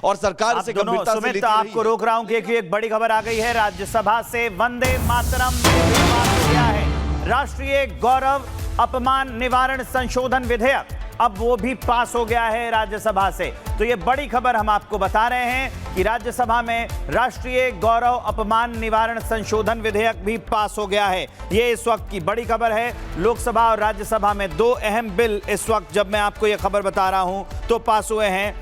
और सरकार से गंभीरता से लेती रही है। आपको रोक रहा हूं क्योंकि एक बड़ी खबर आ गई है। राज्यसभा से वंदे मातरम पास हो गया है। राष्ट्रीय गौरव अपमान निवारण संशोधन विधेयक अब वो भी पास हो गया है राज्यसभा से। तो ये बड़ी खबर हम आपको बता रहे हैं कि राज्यसभा में राष्ट्रीय गौरव अपमान निवारण संशोधन विधेयक भी पास हो गया है। ये इस वक्त की बड़ी खबर है। लोकसभा और राज्यसभा में दो अहम बिल इस वक्त जब मैं आपको ये खबर बता रहा हूं तो पास हुए हैं।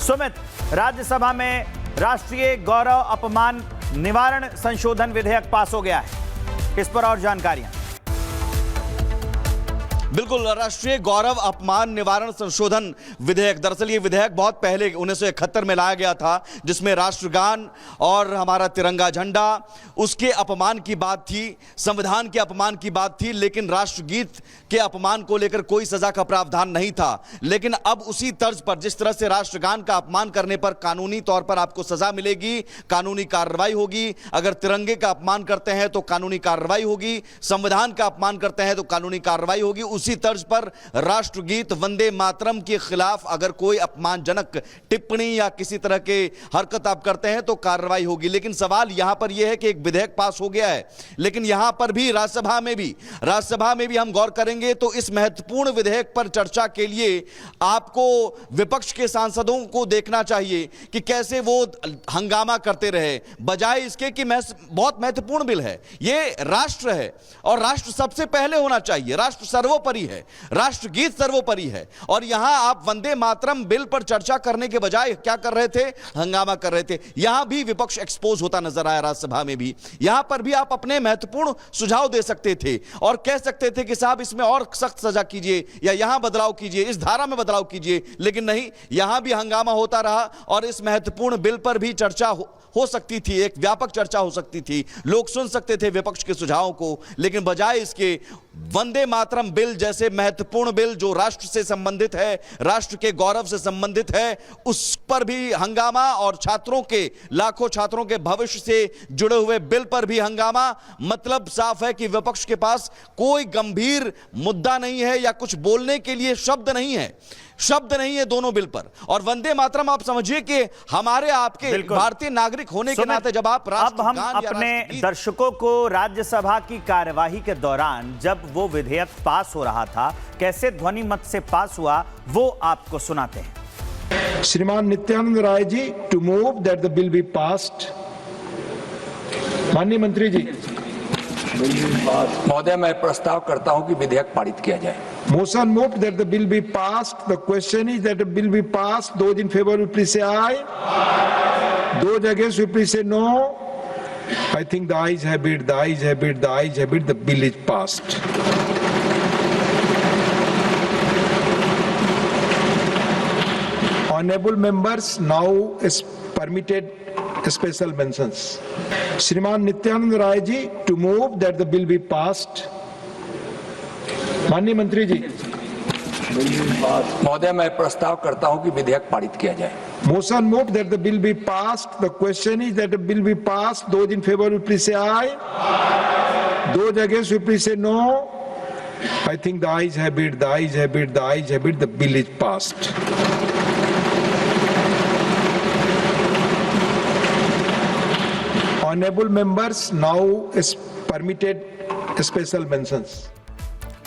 सुमित, राज्यसभा में राष्ट्रीय गौरव अपमान निवारण संशोधन विधेयक पास हो गया है, इस पर और जानकारियां। बिल्कुल, राष्ट्रीय गौरव अपमान निवारण संशोधन विधेयक, दरअसल ये विधेयक बहुत पहले 1971 में लाया गया था, जिसमें राष्ट्रगान और हमारा तिरंगा झंडा उसके अपमान की बात थी, संविधान के अपमान की बात थी, लेकिन राष्ट्रगीत के अपमान को लेकर कोई सजा का प्रावधान नहीं था। लेकिन अब उसी तर्ज पर जिस तरह से राष्ट्रगान का अपमान करने पर कानूनी तौर पर आपको सजा मिलेगी, कानूनी कार्रवाई होगी, अगर तिरंगे का अपमान करते हैं तो कानूनी कार्रवाई होगी, संविधान का अपमान करते हैं तो कानूनी कार्रवाई होगी, उसी तर्ज पर राष्ट्रगीत वंदे मातरम के खिलाफ अगर कोई अपमानजनक टिप्पणी या किसी तरह के हरकत आप करते हैं तो कार्रवाई होगी। लेकिन सवाल यहां पर यह है कि एक विधेयक पास हो गया है, लेकिन यहां पर भी राज्यसभा में भी हम गौर करेंगे तो इस महत्वपूर्ण विधेयक पर चर्चा के लिए आपको विपक्ष के सांसदों को देखना चाहिए कि कैसे वो हंगामा करते रहे, बजाय इसके कि बहुत महत्वपूर्ण बिल है, ये राष्ट्र है और राष्ट्र सबसे पहले होना चाहिए, राष्ट्र सर्वोपरि है, राष्ट्रगीत सर्वोपरि है। और यहां आप वंदे मातरम बिल पर चर्चा करने के बजाय क्या कर रहे थे, हंगामा कर रहे थे। यहां भी विपक्ष एक्सपोज होता नजर आया राज्यसभा में भी। यहां पर भी आप अपने महत्वपूर्ण सुझाव दे सकते थे और कह सकते थे कि साहब इसमें और सख्त सजा कीजिए या यहां बदलाव कीजिए, इस धारा में बदलाव कीजिए, लेकिन नहीं, यहां भी हंगामा होता रहा और इस महत्वपूर्ण बिल पर भी चर्चा हो सकती थी, एक व्यापक चर्चा हो सकती थी, लोग सुन सकते थे विपक्ष के सुझावों को, लेकिन बजाय इसके वंदे मातरम बिल जैसे महत्वपूर्ण बिल जो राष्ट्र से संबंधित है, राष्ट्र के गौरव से संबंधित है, उस पर भी हंगामा और छात्रों के, लाखों छात्रों के भविष्य से जुड़े हुए बिल पर भी हंगामा। मतलब साफ है कि विपक्ष के पास कोई गंभीर मुद्दा नहीं है या कुछ बोलने के लिए शब्द नहीं है दोनों बिल पर। और वंदे मातरम आप समझिए कि हमारे आपके भारतीय नागरिक होने के नाते जब आप अब हम अपने दर्शकों को राज्यसभा की कार्यवाही के दौरान जब वो विधेयक पास हो रहा था, कैसे ध्वनि मत से पास हुआ, वो आपको सुनाते हैं। श्रीमान Nityanand Rai ji, to move that the bill be passed. माननीय मंत्री जी। महोदय, मैं प्रस्ताव करता हूं कि विधेयक पारित किया जाए। Motion moved that the bill be passed. The question is that the bill be passed. Those in favor will please say aye. Those against will please say no. I think the ayes have it. The ayes have it. The ayes have it. The bill is passed. Honorable members, now is permitted special mentions. Shriman Nityanand Rai ji, to move that the bill be passed. माननीय मंत्री जी। महोदय, मैं प्रस्ताव करता हूं कि विधेयक पारित किया जाए। Motion move that the bill be passed. The question is that the bill be passed. Those in favour will please say aye. Those against will please say no. I think the ayes have it. The ayes have it. The ayes have it. The bill is passed. Honorable members, now is permitted special mentions.